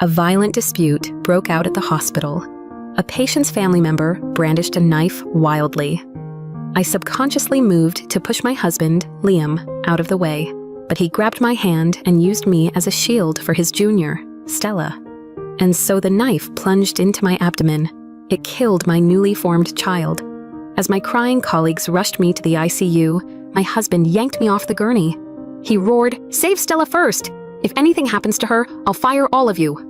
A violent dispute broke out at the hospital. A patient's family member brandished a knife wildly. I subconsciously moved to push my husband, Liam, out of the way, but he grabbed my hand and used me as a shield for his junior, Stella. And so the knife plunged into my abdomen. It killed my newly formed child. As my crying colleagues rushed me to the ICU, my husband yanked me off the gurney. He roared, "Save Stella first! If anything happens to her, I'll fire all of you."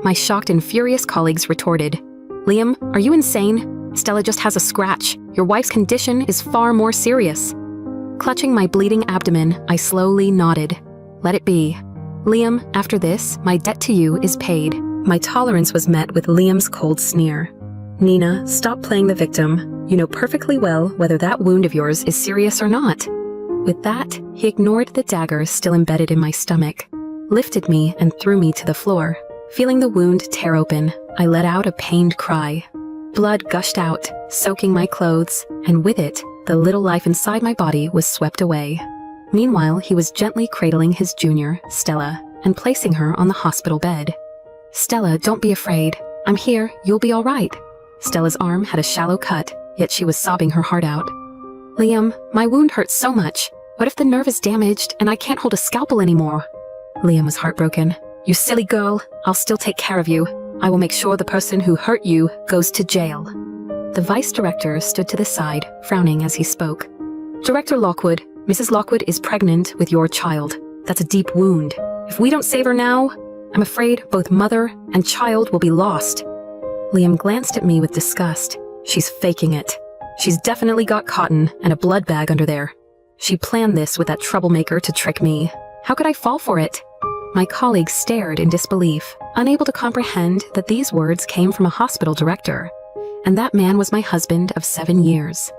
My shocked and furious colleagues retorted, "Liam, are you insane? Stella just has a scratch. Your wife's condition is far more serious." Clutching my bleeding abdomen, I slowly nodded. "Let it be. Liam, after this, my debt to you is paid." My tolerance was met with Liam's cold sneer. "Nina, stop playing the victim. You know perfectly well whether that wound of yours is serious or not." With that, he ignored the dagger still embedded in my stomach, lifted me and threw me to the floor. Feeling the wound tear open, I let out a pained cry. Blood gushed out, soaking my clothes, and with it, the little life inside my body was swept away. Meanwhile, he was gently cradling his junior, Stella, and placing her on the hospital bed. "Stella, don't be afraid. I'm here, you'll be all right." Stella's arm had a shallow cut, yet she was sobbing her heart out. "Liam, my wound hurts so much. What if the nerve is damaged and I can't hold a scalpel anymore?" Liam was heartbroken. "You silly girl, I'll still take care of you. I will make sure the person who hurt you goes to jail." The vice director stood to the side, frowning as he spoke. "Director Lockwood, Mrs. Lockwood is pregnant with your child. That's a deep wound. If we don't save her now, I'm afraid both mother and child will be lost." Liam glanced at me with disgust. "She's faking it. She's definitely got cotton and a blood bag under there. She planned this with that troublemaker to trick me. How could I fall for it?" My colleagues stared in disbelief, unable to comprehend that these words came from a hospital director. And that man was my husband of 7 years.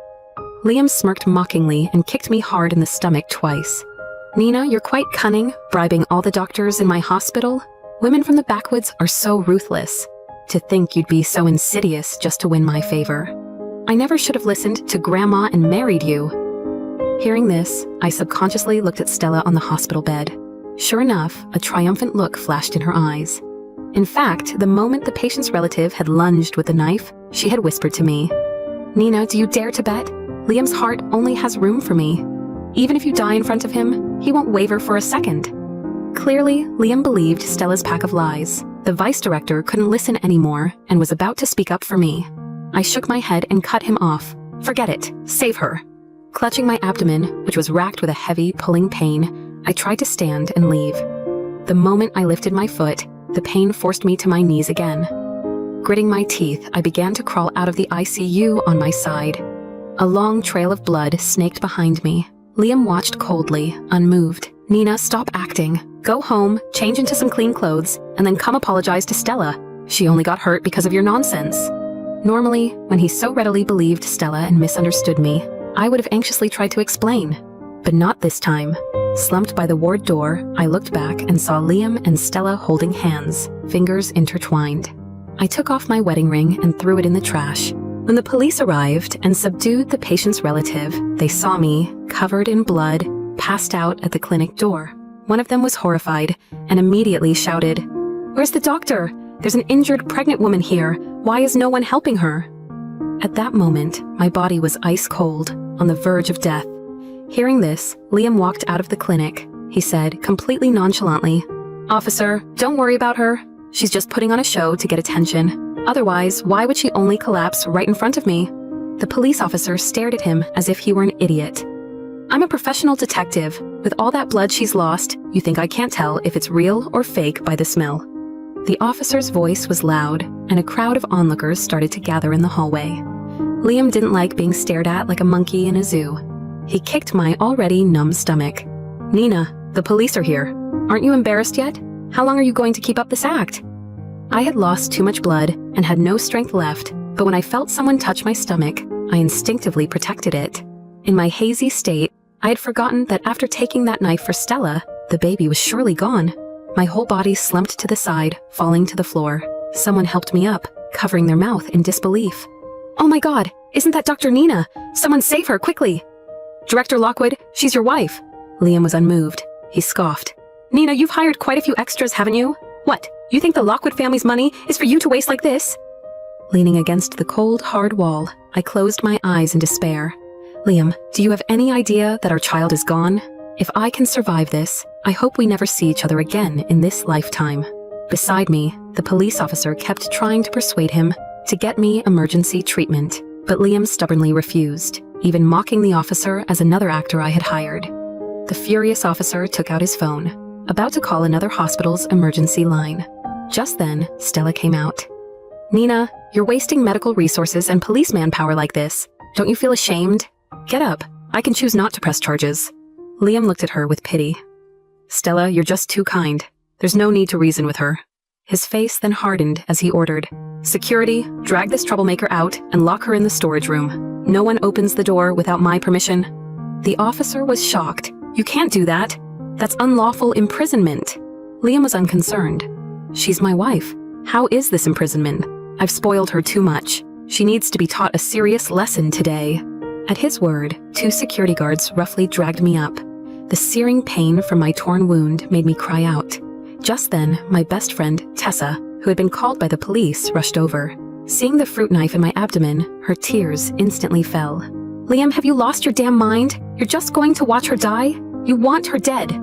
Liam smirked mockingly and kicked me hard in the stomach twice. "Nina, you're quite cunning, bribing all the doctors in my hospital. Women from the backwoods are so ruthless. To think you'd be so insidious just to win my favor. I never should have listened to Grandma and married you." Hearing this, I subconsciously looked at Stella on the hospital bed. Sure enough, a triumphant look flashed in her eyes. In fact, the moment the patient's relative had lunged with the knife, she had whispered to me, "Nina, do you dare to bet? Liam's heart only has room for me. Even if you die in front of him, he won't waver for a second." Clearly, Liam believed Stella's pack of lies. The vice director couldn't listen anymore and was about to speak up for me. I shook my head and cut him off. "Forget it. Save her." Clutching my abdomen, which was racked with a heavy, pulling pain, I tried to stand and leave. The moment I lifted my foot, the pain forced me to my knees again. Gritting my teeth, I began to crawl out of the ICU on my side. A long trail of blood snaked behind me. Liam watched coldly, unmoved. "Nina, stop acting. Go home, change into some clean clothes, and then come apologize to Stella. She only got hurt because of your nonsense." Normally, when he so readily believed Stella and misunderstood me, I would have anxiously tried to explain. But not this time. Slumped by the ward door, I looked back and saw Liam and Stella holding hands, fingers intertwined. I took off my wedding ring and threw it in the trash. When the police arrived and subdued the patient's relative, they saw me, covered in blood, passed out at the clinic door. One of them was horrified and immediately shouted, "Where's the doctor? There's an injured pregnant woman here. Why is no one helping her?" At that moment, my body was ice cold, on the verge of death. Hearing this, Liam walked out of the clinic. He said, completely nonchalantly, "Officer, don't worry about her. She's just putting on a show to get attention. Otherwise, why would she only collapse right in front of me?" The police officer stared at him as if he were an idiot. "I'm a professional detective. With all that blood she's lost, you think I can't tell if it's real or fake by the smell?" The officer's voice was loud, and a crowd of onlookers started to gather in the hallway. Liam didn't like being stared at like a monkey in a zoo. He kicked my already numb stomach. "Nina, the police are here. Aren't you embarrassed yet? How long are you going to keep up this act?" I had lost too much blood and had no strength left, but when I felt someone touch my stomach, I instinctively protected it. In my hazy state, I had forgotten that after taking that knife for Stella, the baby was surely gone. My whole body slumped to the side, falling to the floor. Someone helped me up, covering their mouth in disbelief. "Oh my God, isn't that Dr. Nina? Someone save her, quickly!" "Director Lockwood, she's your wife." Liam was unmoved. He scoffed. "Nina, you've hired quite a few extras, haven't you? What? You think the Lockwood family's money is for you to waste like this? Leaning against the cold, hard wall, I closed my eyes in despair. Liam, do you have any idea that our child is gone? If I can survive this, I hope we never see each other again in this lifetime. Beside me, the police officer kept trying to persuade him to get me emergency treatment, but Liam stubbornly refused, even mocking the officer as another actor I had hired. The furious officer took out his phone, about to call another hospital's emergency line. Just then, Stella came out. Nina, you're wasting medical resources and police manpower like this. Don't you feel ashamed? Get up. I can choose not to press charges. Liam looked at her with pity. Stella, you're just too kind. There's no need to reason with her. His face then hardened as he ordered, Security, drag this troublemaker out and lock her in the storage room. No one opens the door without my permission. The officer was shocked. You can't do that. That's unlawful imprisonment. Liam was unconcerned. She's my wife. How is this imprisonment? I've spoiled her too much. She needs to be taught a serious lesson today. At his word, 2 security guards roughly dragged me up. The searing pain from my torn wound made me cry out. Just then, my best friend, Tessa, who had been called by the police, rushed over. Seeing the fruit knife in my abdomen, her tears instantly fell. Liam, have you lost your damn mind? You're just going to watch her die? You want her dead.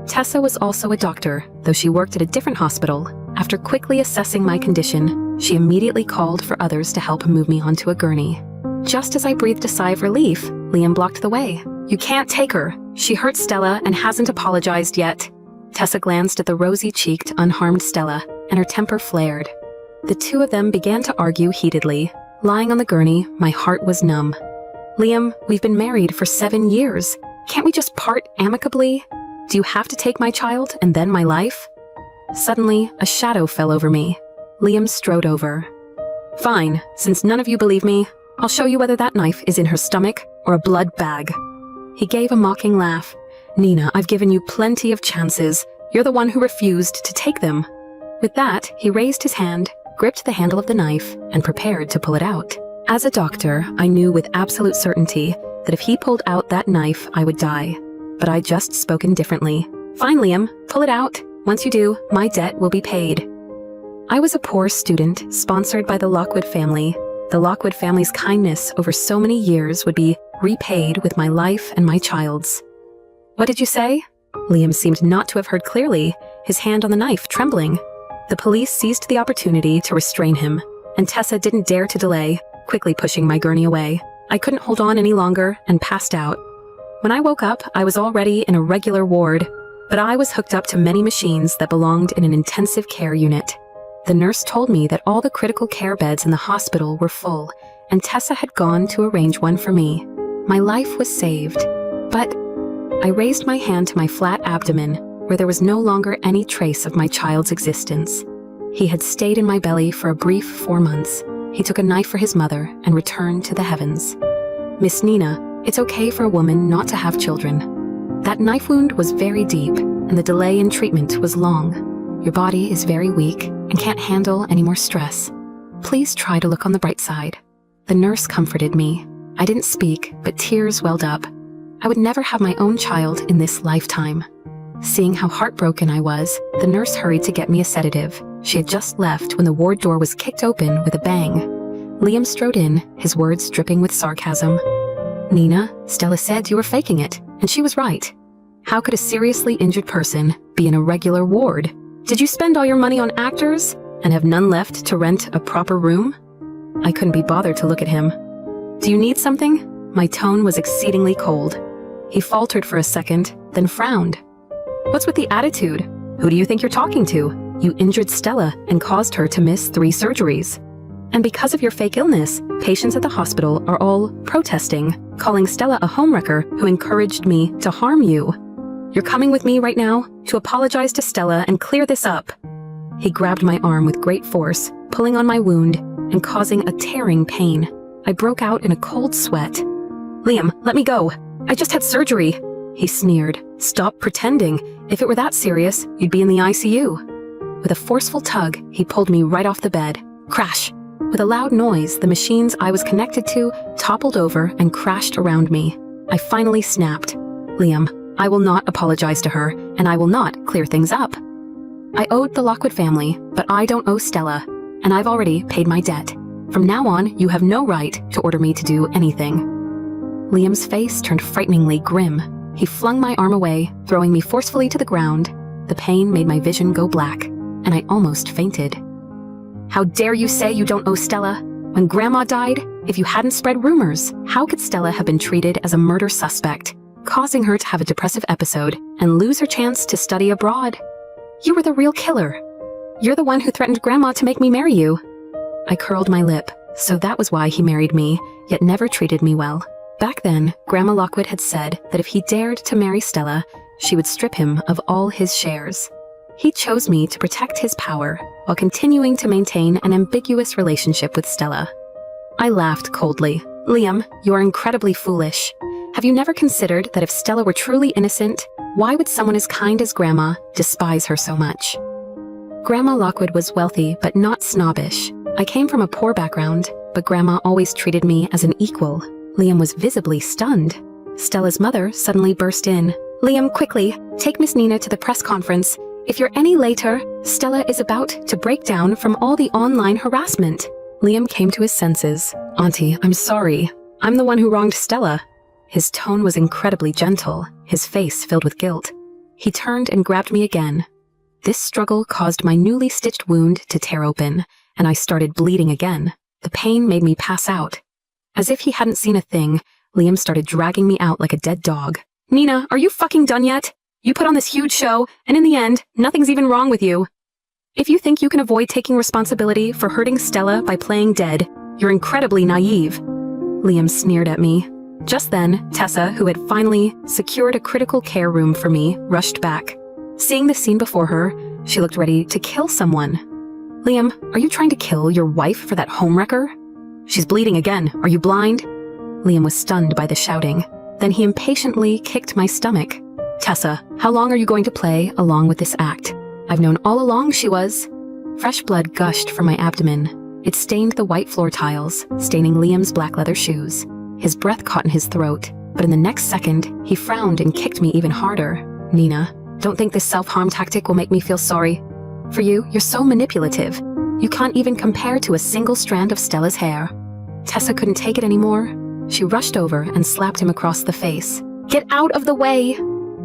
Tessa was also a doctor, though she worked at a different hospital. After quickly assessing my condition, she immediately called for others to help move me onto a gurney. Just as I breathed a sigh of relief, Liam blocked the way. You can't take her. She hurt Stella and hasn't apologized yet. Tessa glanced at the rosy-cheeked, unharmed Stella, and her temper flared. The two of them began to argue heatedly. Lying on the gurney, my heart was numb. Liam, we've been married for 7 years. Can't we just part amicably? Do you have to take my child and then my life? Suddenly, a shadow fell over me. Liam strode over. Fine, since none of you believe me, I'll show you whether that knife is in her stomach or a blood bag. He gave a mocking laugh. Nina, I've given you plenty of chances. You're the one who refused to take them. With that, he raised his hand, gripped the handle of the knife, and prepared to pull it out. As a doctor, I knew with absolute certainty that if he pulled out that knife, I would die. But I'd just spoken differently. Fine, Liam, pull it out. Once you do, my debt will be paid. I was a poor student, sponsored by the Lockwood family. The Lockwood family's kindness over so many years would be repaid with my life and my child's. What did you say? Liam seemed not to have heard clearly, his hand on the knife trembling. The police seized the opportunity to restrain him, and Tessa didn't dare to delay, quickly pushing my gurney away. I couldn't hold on any longer and passed out. When I woke up, I was already in a regular ward, but I was hooked up to many machines that belonged in an intensive care unit. The nurse told me that all the critical care beds in the hospital were full, and Tessa had gone to arrange one for me. My life was saved, but I raised my hand to my flat abdomen, where there was no longer any trace of my child's existence. He had stayed in my belly for a brief 4 months. He took a knife for his mother and returned to the heavens. Miss Nina, it's okay for a woman not to have children. That knife wound was very deep, and the delay in treatment was long. Your body is very weak and can't handle any more stress. Please try to look on the bright side. The nurse comforted me. I didn't speak, but tears welled up. I would never have my own child in this lifetime. Seeing how heartbroken I was, the nurse hurried to get me a sedative. She had just left when the ward door was kicked open with a bang. Liam strode in, his words dripping with sarcasm. Nina, Stella said you were faking it, and she was right. How could a seriously injured person be in a regular ward? Did you spend all your money on actors and have none left to rent a proper room? I couldn't be bothered to look at him. Do you need something? My tone was exceedingly cold. He faltered for a second, then frowned. What's with the attitude? Who do you think you're talking to? You injured Stella and caused her to miss 3 surgeries. And because of your fake illness, patients at the hospital are all protesting, calling Stella a homewrecker who encouraged me to harm you. You're coming with me right now to apologize to Stella and clear this up. He grabbed my arm with great force, pulling on my wound and causing a tearing pain. I broke out in a cold sweat. Liam, let me go. I just had surgery. He sneered. Stop pretending. If it were that serious, you'd be in the ICU. With a forceful tug, he pulled me right off the bed. Crash! With a loud noise, the machines I was connected to toppled over and crashed around me. I finally snapped. Liam, I will not apologize to her, and I will not clear things up. I owed the Lockwood family, but I don't owe Stella, and I've already paid my debt. From now on, you have no right to order me to do anything." Liam's face turned frighteningly grim. He flung my arm away, throwing me forcefully to the ground. The pain made my vision go black, and I almost fainted. "How dare you say you don't owe Stella? When Grandma died, if you hadn't spread rumors, how could Stella have been treated as a murder suspect, causing her to have a depressive episode and lose her chance to study abroad? You were the real killer. You're the one who threatened Grandma to make me marry you." I curled my lip. So that was why he married me, yet never treated me well. Back then, Grandma Lockwood had said that if he dared to marry Stella, she would strip him of all his shares. He chose me to protect his power while continuing to maintain an ambiguous relationship with Stella. I laughed coldly. "Liam, you are incredibly foolish. Have you never considered that if Stella were truly innocent, why would someone as kind as Grandma despise her so much?" Grandma Lockwood was wealthy but not snobbish. I came from a poor background, but Grandma always treated me as an equal. Liam was visibly stunned. Stella's mother suddenly burst in. "Liam, quickly, take Miss Nina to the press conference. If you're any later, Stella is about to break down from all the online harassment." Liam came to his senses. "Auntie, I'm sorry. I'm the one who wronged Stella." His tone was incredibly gentle, his face filled with guilt. He turned and grabbed me again. This struggle caused my newly stitched wound to tear open, and I started bleeding again. The pain made me pass out. As if he hadn't seen a thing, Liam started dragging me out like a dead dog. "Nina, are you fucking done yet? You put on this huge show, and in the end, nothing's even wrong with you. If you think you can avoid taking responsibility for hurting Stella by playing dead, you're incredibly naive." Liam sneered at me. Just then, Tessa, who had finally secured a critical care room for me, rushed back. Seeing the scene before her, she looked ready to kill someone. "Liam, are you trying to kill your wife for that homewrecker? She's bleeding again. Are you blind?" Liam was stunned by the shouting. Then he impatiently kicked my stomach. "Tessa, how long are you going to play along with this act? I've known all along she was." Fresh blood gushed from my abdomen. It stained the white floor tiles, staining Liam's black leather shoes. His breath caught in his throat, but in the next second, he frowned and kicked me even harder. "Nina, don't think this self-harm tactic will make me feel sorry. For you, you're so manipulative. You can't even compare to a single strand of Stella's hair." Tessa couldn't take it anymore. She rushed over and slapped him across the face. "Get out of the way!"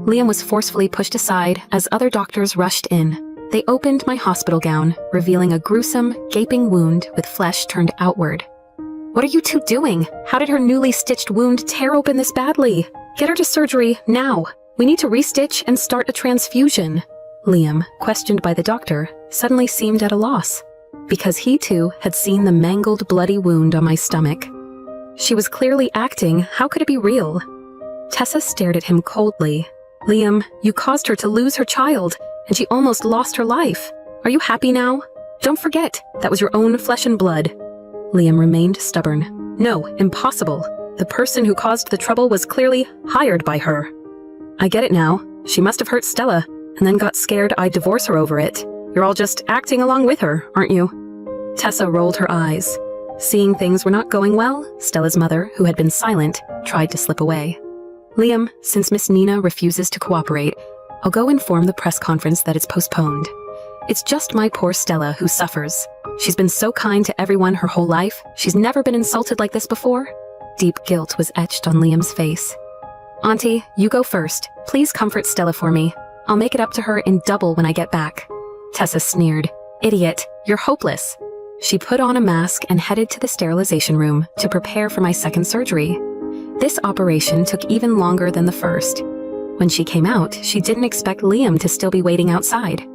Liam was forcefully pushed aside as other doctors rushed in. They opened my hospital gown, revealing a gruesome, gaping wound with flesh turned outward. "What are you two doing? How did her newly stitched wound tear open this badly? Get her to surgery, now! We need to restitch and start a transfusion." Liam, questioned by the doctor, suddenly seemed at a loss, because he too had seen the mangled, bloody wound on my stomach. She was clearly acting. How could it be real? Tessa stared at him coldly. "Liam, you caused her to lose her child, and she almost lost her life. Are you happy now? Don't forget, that was your own flesh and blood." Liam remained stubborn. "No, impossible. The person who caused the trouble was clearly hired by her." "I get it now. She must have hurt Stella, and then got scared I'd divorce her over it. You're all just acting along with her, aren't you?" Tessa rolled her eyes. Seeing things were not going well, Stella's mother, who had been silent, tried to slip away. "Liam, since Miss Nina refuses to cooperate, I'll go inform the press conference that it's postponed. It's just my poor Stella who suffers. She's been so kind to everyone her whole life. She's never been insulted like this before." Deep guilt was etched on Liam's face. "Auntie, you go first. Please comfort Stella for me. I'll make it up to her in double when I get back." Tessa sneered. "Idiot, you're hopeless." She put on a mask and headed to the sterilization room to prepare for my second surgery. This operation took even longer than the first. When she came out, she didn't expect Liam to still be waiting outside.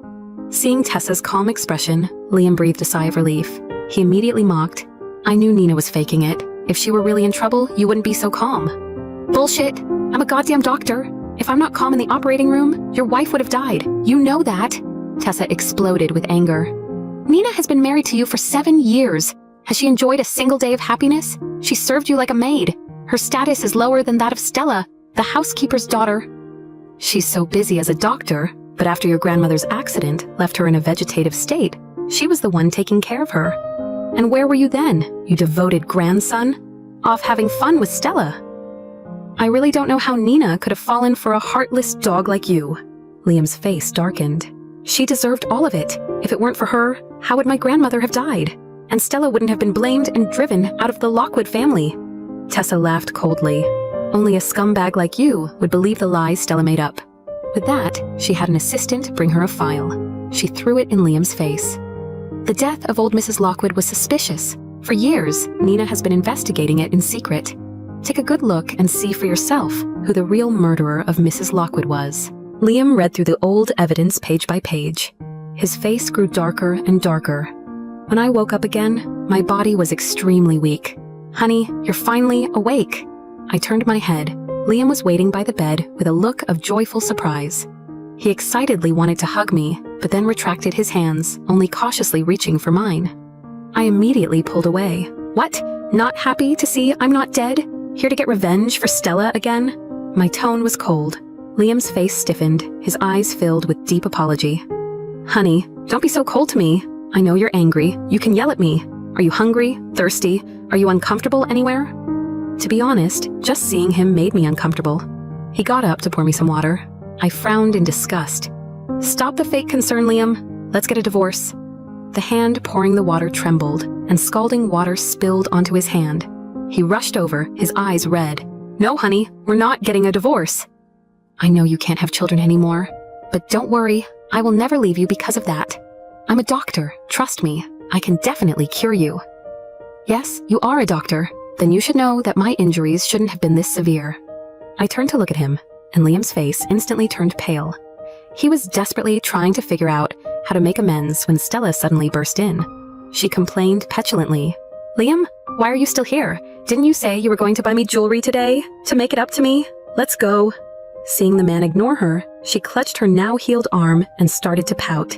Seeing Tessa's calm expression, Liam breathed a sigh of relief. He immediately mocked. "I knew Nina was faking it. If she were really in trouble, you wouldn't be so calm." "Bullshit! I'm a goddamn doctor. If I'm not calm in the operating room, your wife would have died. You know that." Tessa exploded with anger. "Nina has been married to you for 7 years. Has she enjoyed a single day of happiness? She served you like a maid. Her status is lower than that of Stella, the housekeeper's daughter." "She's so busy as a doctor, but after your grandmother's accident left her in a vegetative state, she was the one taking care of her. And where were you then, you devoted grandson? Off having fun with Stella." "I really don't know how Nina could have fallen for a heartless dog like you." Liam's face darkened. She deserved all of it. If it weren't for her, how would my grandmother have died? And Stella wouldn't have been blamed and driven out of the Lockwood family. Tessa laughed coldly. Only a scumbag like you would believe the lies Stella made up. With that, she had an assistant bring her a file. She threw it in Liam's face. The death of old Mrs. Lockwood was suspicious. For years, Nina has been investigating it in secret. Take a good look and see for yourself who the real murderer of Mrs. Lockwood was. Liam read through the old evidence page by page. His face grew darker and darker. When I woke up again, my body was extremely weak. Honey, you're finally awake. I turned my head. Liam was waiting by the bed with a look of joyful surprise. He excitedly wanted to hug me, but then retracted his hands, only cautiously reaching for mine. I immediately pulled away. What? Not happy to see I'm not dead? Here to get revenge for Stella again? My tone was cold. Liam's face stiffened, his eyes filled with deep apology. Honey, don't be so cold to me. I know you're angry. You can yell at me. Are you hungry? Thirsty? Are you uncomfortable anywhere? To be honest, just seeing him made me uncomfortable. He got up to pour me some water. I frowned in disgust. Stop the fake concern, Liam. Let's get a divorce. The hand pouring the water trembled, and scalding water spilled onto his hand. He rushed over, his eyes red. No, honey, we're not getting a divorce. I know you can't have children anymore, but don't worry, I will never leave you because of that. I'm a doctor, trust me, I can definitely cure you. Yes, you are a doctor. Then you should know that my injuries shouldn't have been this severe. I turned to look at him, and Liam's face instantly turned pale. He was desperately trying to figure out how to make amends when Stella suddenly burst in. She complained petulantly. Liam, why are you still here? Didn't you say you were going to buy me jewelry today? To make it up to me? Let's go. Seeing the man ignore her, she clutched her now-healed arm and started to pout.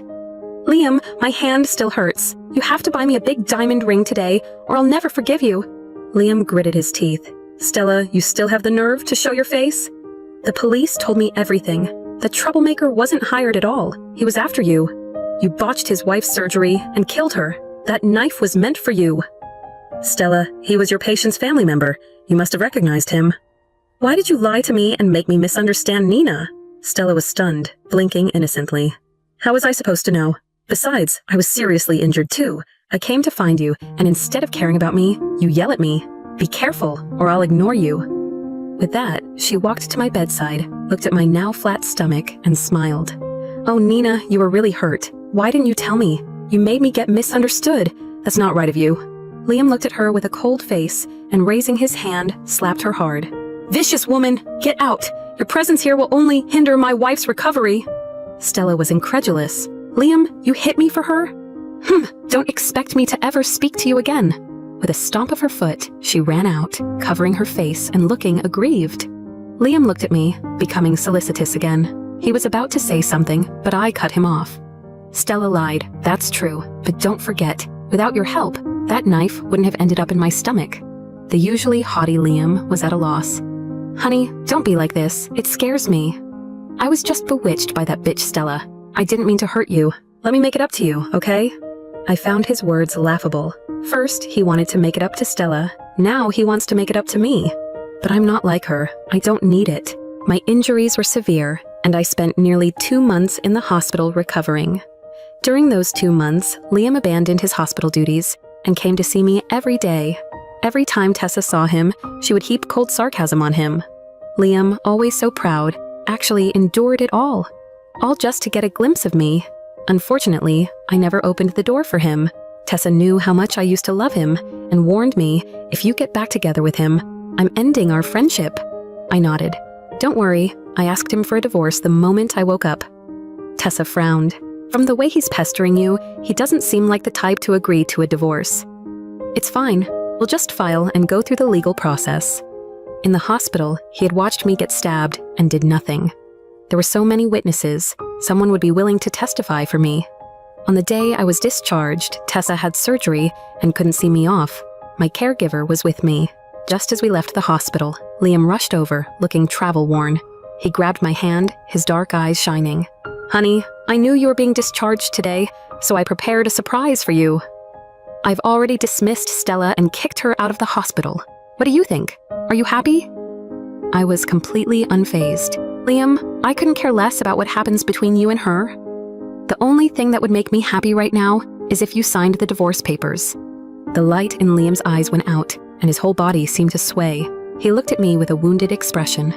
Liam, my hand still hurts. You have to buy me a big diamond ring today, or I'll never forgive you. Liam gritted his teeth. Stella, you still have the nerve to show your face? The police told me everything. The troublemaker wasn't hired at all. He was after you. You botched his wife's surgery and killed her. That knife was meant for you. Stella, he was your patient's family member. You must have recognized him. Why did you lie to me and make me misunderstand Nina? Stella was stunned, blinking innocently. How was I supposed to know? Besides, I was seriously injured too. I came to find you, and instead of caring about me, you yell at me. Be careful, or I'll ignore you. With that, she walked to my bedside, looked at my now flat stomach, and smiled. Oh, Nina, you were really hurt. Why didn't you tell me? You made me get misunderstood. That's not right of you. Liam looked at her with a cold face, and raising his hand, slapped her hard. Vicious woman, get out. Your presence here will only hinder my wife's recovery. Stella was incredulous. Liam, you hit me for her? Don't expect me to ever speak to you again. With a stomp of her foot, she ran out, covering her face and looking aggrieved. Liam looked at me, becoming solicitous again. He was about to say something, but I cut him off. Stella lied, that's true, but don't forget, without your help, that knife wouldn't have ended up in my stomach. The usually haughty Liam was at a loss. Honey, don't be like this, it scares me. I was just bewitched by that bitch Stella. I didn't mean to hurt you. Let me make it up to you, okay? I found his words laughable. First, he wanted to make it up to Stella. Now he wants to make it up to me. But I'm not like her. I don't need it. My injuries were severe, and I spent nearly 2 months in the hospital recovering. During those 2 months, Liam abandoned his hospital duties and came to see me every day. Every time Tessa saw him, she would heap cold sarcasm on him. Liam, always so proud, actually endured it all just to get a glimpse of me. Unfortunately, I never opened the door for him. Tessa knew how much I used to love him and warned me, if you get back together with him, I'm ending our friendship. I nodded. Don't worry, I asked him for a divorce the moment I woke up. Tessa frowned. From the way he's pestering you, he doesn't seem like the type to agree to a divorce. It's fine. We'll just file and go through the legal process. In the hospital, he had watched me get stabbed and did nothing. There were so many witnesses, someone would be willing to testify for me. On the day I was discharged, Tessa had surgery and couldn't see me off. My caregiver was with me. Just as we left the hospital, Liam rushed over, looking travel-worn. He grabbed my hand, his dark eyes shining. Honey, I knew you were being discharged today, so I prepared a surprise for you. I've already dismissed Stella and kicked her out of the hospital. What do you think? Are you happy? I was completely unfazed. Liam, I couldn't care less about what happens between you and her. The only thing that would make me happy right now is if you signed the divorce papers." The light in Liam's eyes went out, and his whole body seemed to sway. He looked at me with a wounded expression.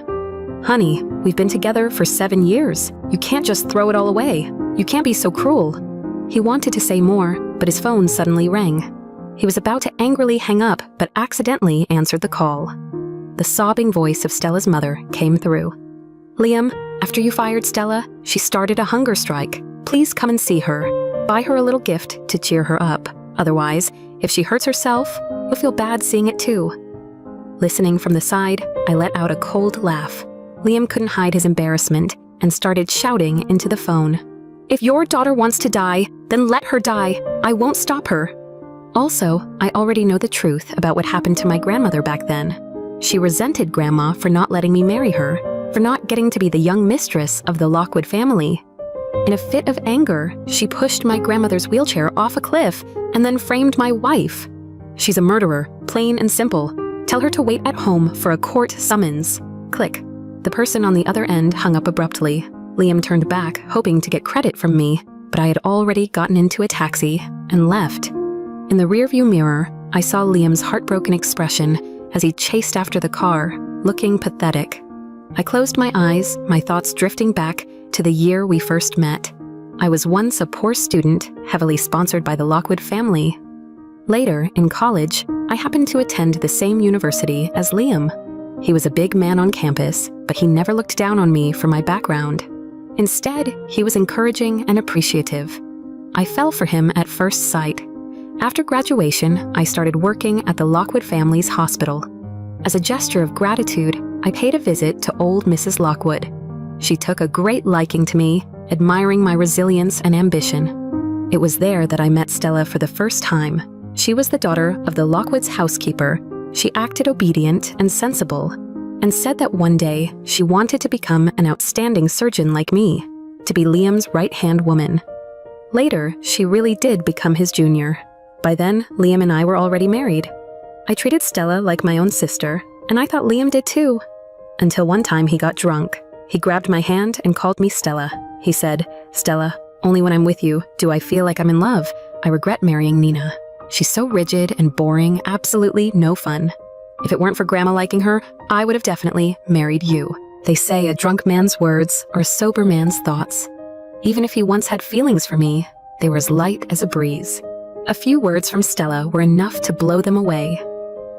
"Honey, we've been together for 7 years. You can't just throw it all away. You can't be so cruel." He wanted to say more, but his phone suddenly rang. He was about to angrily hang up, but accidentally answered the call. The sobbing voice of Stella's mother came through. "Liam, after you fired Stella, she started a hunger strike. Please come and see her. Buy her a little gift to cheer her up. Otherwise, if she hurts herself, you'll feel bad seeing it too." Listening from the side, I let out a cold laugh. Liam couldn't hide his embarrassment and started shouting into the phone. "If your daughter wants to die, then let her die. I won't stop her." Also, I already know the truth about what happened to my grandmother back then. She resented Grandma for not letting me marry her, for not getting to be the young mistress of the Lockwood family. In a fit of anger, she pushed my grandmother's wheelchair off a cliff and then framed my wife. "She's a murderer, plain and simple. Tell her to wait at home for a court summons." Click. The person on the other end hung up abruptly. Liam turned back, hoping to get credit from me, but I had already gotten into a taxi and left. In the rearview mirror, I saw Liam's heartbroken expression as he chased after the car, looking pathetic. I closed my eyes, my thoughts drifting back to the year we first met. I was once a poor student, heavily sponsored by the Lockwood family. Later, in college, I happened to attend the same university as Liam. He was a big man on campus, but he never looked down on me for my background. Instead, he was encouraging and appreciative. I fell for him at first sight. After graduation, I started working at the Lockwood family's hospital. As a gesture of gratitude, I paid a visit to old Mrs. Lockwood. She took a great liking to me, admiring my resilience and ambition. It was there that I met Stella for the first time. She was the daughter of the Lockwood's housekeeper. She acted obedient and sensible, and said that one day she wanted to become an outstanding surgeon like me, to be Liam's right-hand woman. Later, she really did become his junior. By then, Liam and I were already married. I treated Stella like my own sister, and I thought Liam did too. Until one time he got drunk. He grabbed my hand and called me Stella. He said, "Stella, only when I'm with you do I feel like I'm in love. I regret marrying Nina. She's so rigid and boring, absolutely no fun. If it weren't for Grandma liking her, I would have definitely married you." They say a drunk man's words are a sober man's thoughts. Even if he once had feelings for me, they were as light as a breeze. A few words from Stella were enough to blow them away.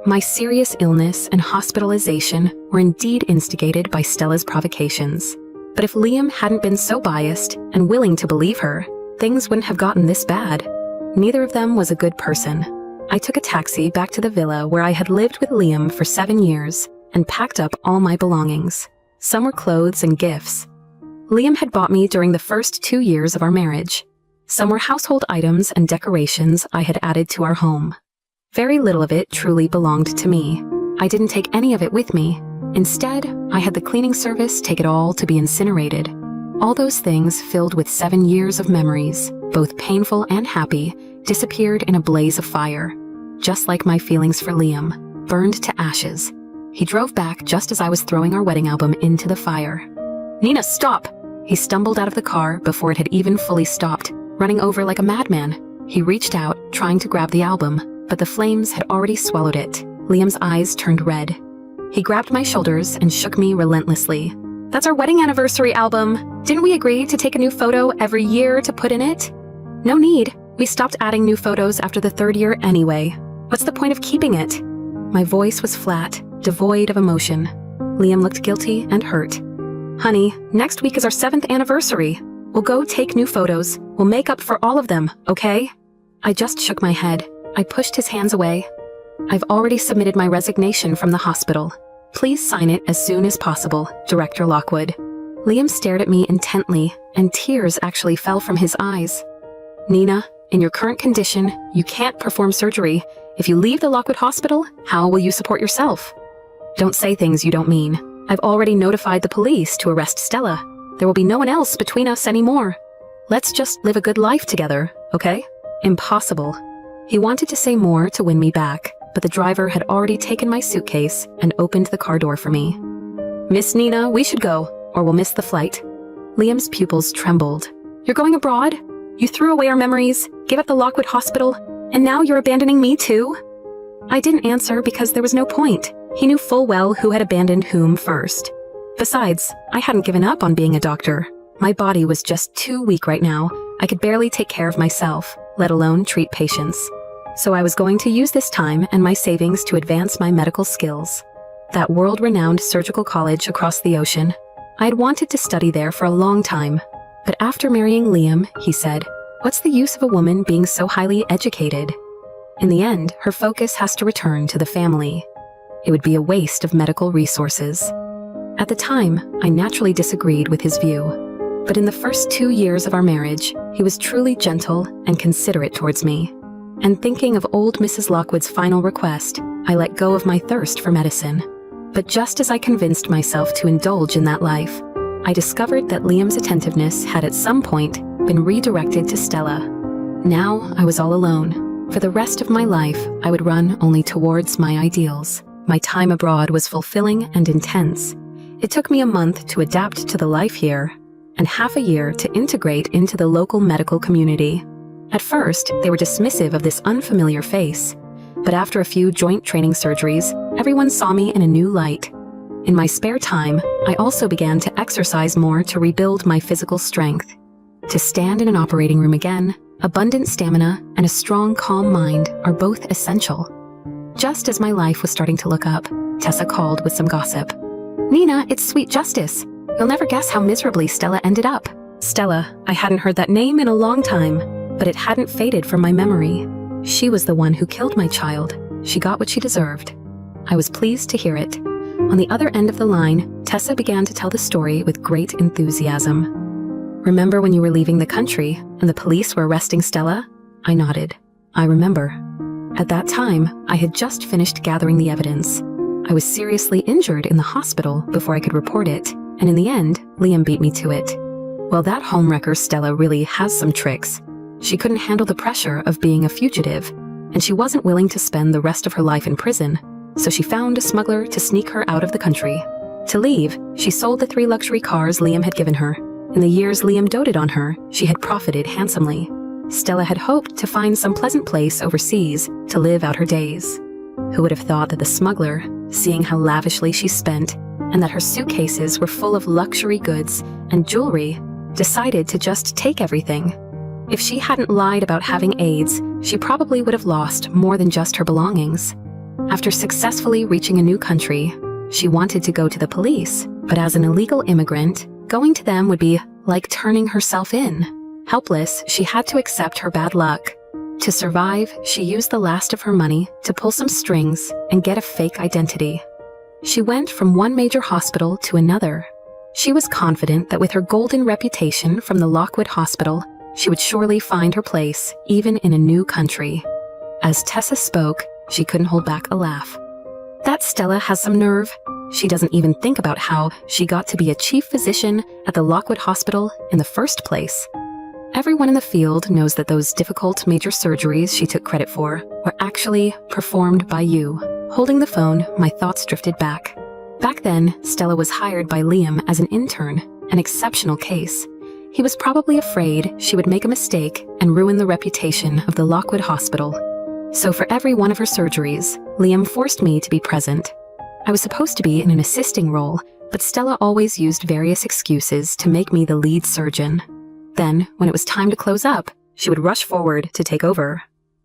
My serious illness and hospitalization were indeed instigated by Stella's provocations. But if Liam hadn't been so biased and willing to believe her, things wouldn't have gotten this bad. Neither of them was a good person. I took a taxi back to the villa where I had lived with Liam for 7 years and packed up all my belongings. Some were clothes and gifts Liam had bought me during the first 2 years of our marriage. Some were household items and decorations I had added to our home. Very little of it truly belonged to me. I didn't take any of it with me. Instead, I had the cleaning service take it all to be incinerated. All those things, filled with 7 years of memories, both painful and happy, disappeared in a blaze of fire. Just like my feelings for Liam, burned to ashes. He drove back just as I was throwing our wedding album into the fire. "Nina, stop!" He stumbled out of the car before it had even fully stopped, running over like a madman. He reached out, trying to grab the album, but the flames had already swallowed it. Liam's eyes turned red. He grabbed my shoulders and shook me relentlessly. "That's our wedding anniversary album. Didn't we agree to take a new photo every year to put in it?" "No need. We stopped adding new photos after the 3rd year anyway. What's the point of keeping it?" My voice was flat, devoid of emotion. Liam looked guilty and hurt. "Honey, next week is our 7th anniversary. We'll go take new photos. We'll make up for all of them, okay?" I just shook my head. I pushed his hands away. "I've already submitted my resignation from the hospital. Please sign it as soon as possible, Director Lockwood." Liam stared at me intently, and tears actually fell from his eyes. "Nina, in your current condition, you can't perform surgery. If you leave the Lockwood Hospital, how will you support yourself?" "Don't say things you don't mean. I've already notified the police to arrest Stella. There will be no one else between us anymore. Let's just live a good life together, okay?" "Impossible." He wanted to say more to win me back, but the driver had already taken my suitcase and opened the car door for me. "Miss Nina, we should go, or we'll miss the flight." Liam's pupils trembled. You're going abroad? You threw away our memories, gave up the Lockwood Hospital, and now you're abandoning me too?" I didn't answer because there was no point. He knew full well who had abandoned whom first. Besides, I hadn't given up on being a doctor. My body was just too weak right now. I could barely take care of myself, let alone treat patients. So I was going to use this time and my savings to advance my medical skills. That world-renowned surgical college across the ocean. I had wanted to study there for a long time. But after marrying Liam, he said, "What's the use of a woman being so highly educated?" In the end, her focus has to return to the family. It would be a waste of medical resources. At the time, I naturally disagreed with his view. But in the first 2 years of our marriage, he was truly gentle and considerate towards me. And thinking of old Mrs. Lockwood's final request, I let go of my thirst for medicine. But just as I convinced myself to indulge in that life, I discovered that Liam's attentiveness had at some point been redirected to Stella. Now I was all alone. For the rest of my life, I would run only towards my ideals. My time abroad was fulfilling and intense. It took me a month to adapt to the life here, and half a year to integrate into the local medical community. At first, they were dismissive of this unfamiliar face, but after a few joint training surgeries, everyone saw me in a new light. In my spare time, I also began to exercise more to rebuild my physical strength. To stand in an operating room again, abundant stamina and a strong, calm mind are both essential. Just as my life was starting to look up, Tessa called with some gossip. "Nina, it's Sweet Justice. You'll never guess how miserably Stella ended up." Stella, I hadn't heard that name in a long time, but it hadn't faded from my memory. She was the one who killed my child. She got what she deserved. I was pleased to hear it. On the other end of the line, Tessa began to tell the story with great enthusiasm. "Remember when you were leaving the country and the police were arresting Stella?" I nodded. I remember. At that time, I had just finished gathering the evidence. I was seriously injured in the hospital before I could report it, and in the end, Liam beat me to it. Well, that homewrecker Stella really has some tricks. She couldn't handle the pressure of being a fugitive, and she wasn't willing to spend the rest of her life in prison, so she found a smuggler to sneak her out of the country. To leave, she sold the 3 luxury cars Liam had given her. In the years Liam doted on her, she had profited handsomely. Stella had hoped to find some pleasant place overseas to live out her days. Who would have thought that the smuggler, seeing how lavishly she spent, and that her suitcases were full of luxury goods and jewelry, decided to just take everything? If she hadn't lied about having AIDS, she probably would have lost more than just her belongings. After successfully reaching a new country, she wanted to go to the police, but as an illegal immigrant, going to them would be like turning herself in. Helpless, she had to accept her bad luck. To survive, she used the last of her money to pull some strings and get a fake identity. She went from one major hospital to another. She was confident that with her golden reputation from the Lockwood Hospital, she would surely find her place, even in a new country. As Tessa spoke, she couldn't hold back a laugh. That Stella has some nerve. She doesn't even think about how she got to be a chief physician at the Lockwood Hospital in the first place. Everyone in the field knows that those difficult major surgeries she took credit for were actually performed by you. Holding the phone, my thoughts drifted back. Back then, Stella was hired by Liam as an intern, an exceptional case. He was probably afraid she would make a mistake and ruin the reputation of the Lockwood Hospital. So for every one of her surgeries, Liam forced me to be present. I was supposed to be in an assisting role, but Stella always used various excuses to make me the lead surgeon. Then, when it was time to close up, she would rush forward to take over.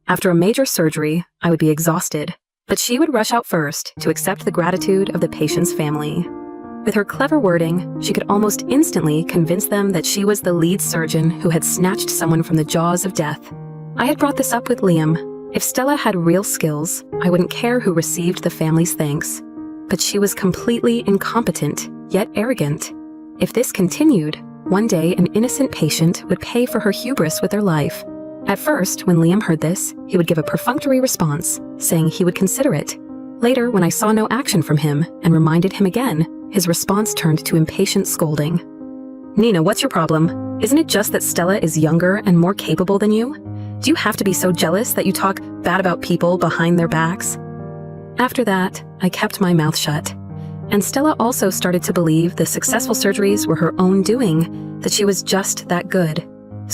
After a major surgery, I would be exhausted, but she would rush out first to accept the gratitude of the patient's family. With her clever wording, she could almost instantly convince them that she was the lead surgeon who had snatched someone from the jaws of death. I had brought this up with Liam. If Stella had real skills, I wouldn't care who received the family's thanks. But she was completely incompetent, yet arrogant. If this continued, one day an innocent patient would pay for her hubris with their life. At first, when Liam heard this, he would give a perfunctory response, saying he would consider it. Later, when I saw no action from him and reminded him again, his response turned to impatient scolding. "Nina, what's your problem? Isn't it just that Stella is younger and more capable than you? Do you have to be so jealous that you talk bad about people behind their backs?" After that, I kept my mouth shut. And Stella also started to believe the successful surgeries were her own doing, that she was just that good.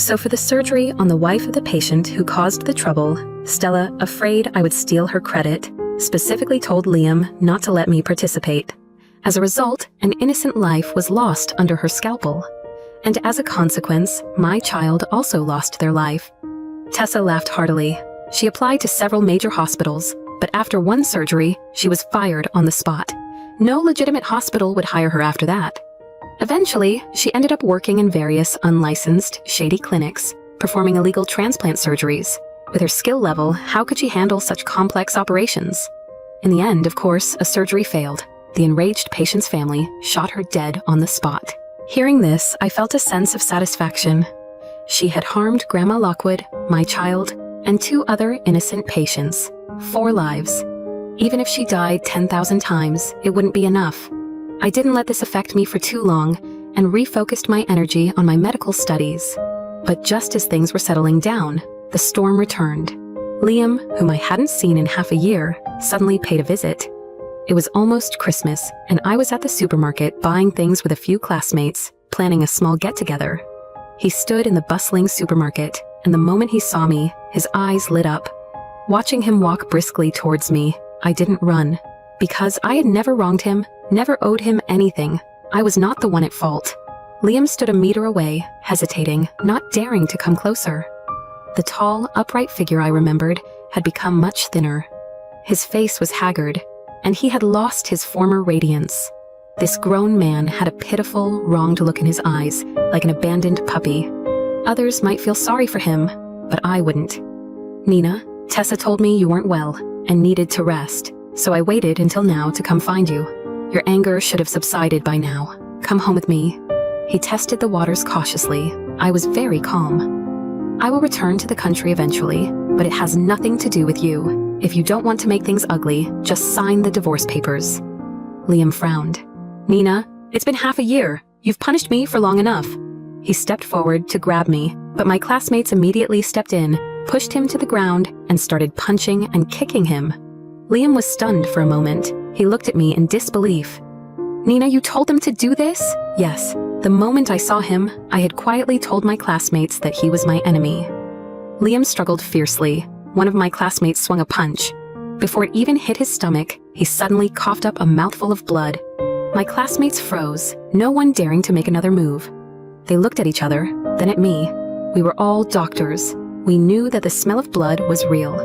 So for the surgery on the wife of the patient who caused the trouble, Stella, afraid I would steal her credit, specifically told Liam not to let me participate. As a result, an innocent life was lost under her scalpel. And as a consequence, my child also lost their life. Tessa laughed heartily. She applied to several major hospitals, but after one surgery, she was fired on the spot. No legitimate hospital would hire her after that. Eventually, she ended up working in various unlicensed, shady clinics, performing illegal transplant surgeries. With her skill level, how could she handle such complex operations? In the end, of course, a surgery failed. The enraged patient's family shot her dead on the spot. Hearing this, I felt a sense of satisfaction. She had harmed Grandma Lockwood, my child, and 2 other innocent patients. 4 lives. Even if she died 10,000 times, it wouldn't be enough. I didn't let this affect me for too long and refocused my energy on my medical studies. But just as things were settling down, the storm returned. Liam, whom I hadn't seen in half a year, suddenly paid a visit. It was almost Christmas, and I was at the supermarket buying things with a few classmates, planning a small get-together. He stood in the bustling supermarket, and the moment he saw me, his eyes lit up. Watching him walk briskly towards me, I didn't run. Because I had never wronged him, never owed him anything. I was not the one at fault. Liam stood a meter away, hesitating, not daring to come closer. The tall, upright figure I remembered had become much thinner. His face was haggard, and he had lost his former radiance. This grown man had a pitiful, wronged look in his eyes, like an abandoned puppy. Others might feel sorry for him, but I wouldn't. "Nina, Tessa told me you weren't well and needed to rest, so I waited until now to come find you. Your anger should have subsided by now. Come home with me." He tested the waters cautiously. I was very calm. "I will return to the country eventually, but it has nothing to do with you. If you don't want to make things ugly, just sign the divorce papers." Liam frowned. "Nina, it's been half a year. You've punished me for long enough." He stepped forward to grab me, but my classmates immediately stepped in, pushed him to the ground, and started punching and kicking him. Liam was stunned for a moment. He looked at me in disbelief. "Nina, you told them to do this?" "Yes. The moment I saw him, I had quietly told my classmates that he was my enemy." Liam struggled fiercely. One of my classmates swung a punch. Before it even hit his stomach, he suddenly coughed up a mouthful of blood. My classmates froze, no one daring to make another move. They looked at each other, then at me. We were all doctors. We knew that the smell of blood was real.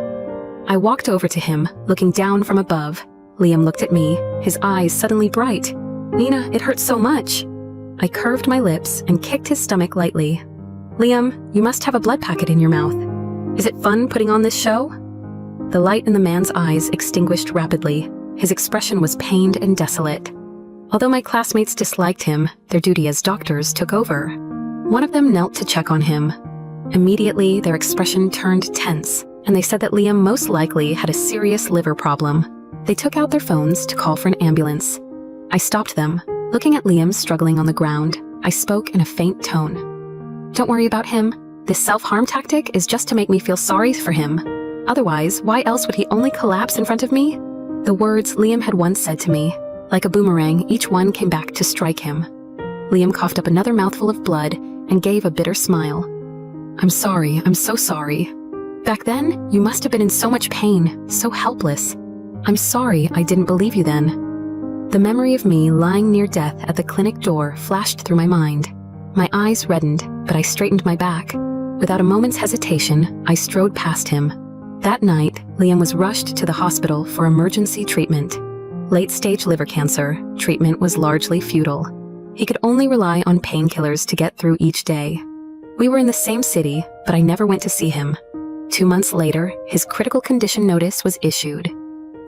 I walked over to him, looking down from above. Liam looked at me, his eyes suddenly bright. "Nina, it hurts so much." I curved my lips and kicked his stomach lightly. "Liam, you must have a blood packet in your mouth. Is it fun putting on this show?" The light in the man's eyes extinguished rapidly. His expression was pained and desolate. Although my classmates disliked him, their duty as doctors took over. One of them knelt to check on him. Immediately, their expression turned tense, and they said that Liam most likely had a serious liver problem. They took out their phones to call for an ambulance. I stopped them. Looking at Liam struggling on the ground, I spoke in a faint tone. "Don't worry about him. This self-harm tactic is just to make me feel sorry for him. Otherwise, why else would he only collapse in front of me?" The words Liam had once said to me, like a boomerang, each one came back to strike him. Liam coughed up another mouthful of blood and gave a bitter smile. "I'm sorry, I'm so sorry. Back then, you must have been in so much pain, so helpless. I'm sorry I didn't believe you then." The memory of me lying near death at the clinic door flashed through my mind. My eyes reddened, but I straightened my back. Without a moment's hesitation, I strode past him. That night, Liam was rushed to the hospital for emergency treatment. Late-stage liver cancer, treatment was largely futile. He could only rely on painkillers to get through each day. We were in the same city, but I never went to see him. 2 months later, his critical condition notice was issued.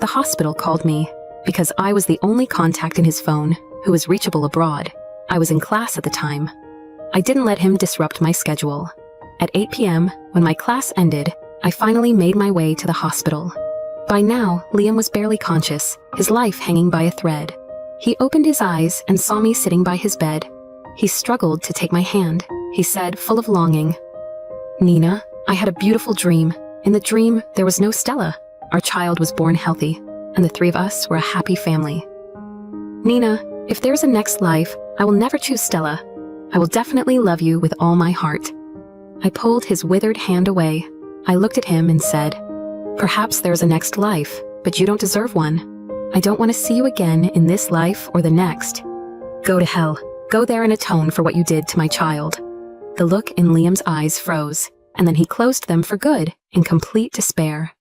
The hospital called me, because I was the only contact in his phone who was reachable abroad. I was in class at the time. I didn't let him disrupt my schedule. At 8 p.m., when my class ended, I finally made my way to the hospital. By now, Liam was barely conscious, his life hanging by a thread. He opened his eyes and saw me sitting by his bed. He struggled to take my hand. He said, full of longing, "Nina, I had a beautiful dream. In the dream, there was no Stella. Our child was born healthy, and the 3 of us were a happy family. Nina, if there's a next life, I will never choose Stella. I will definitely love you with all my heart." I pulled his withered hand away. I looked at him and said, "Perhaps there's a next life, but you don't deserve one. I don't want to see you again in this life or the next. Go to hell. Go there and atone for what you did to my child." The look in Liam's eyes froze, and then he closed them for good in complete despair.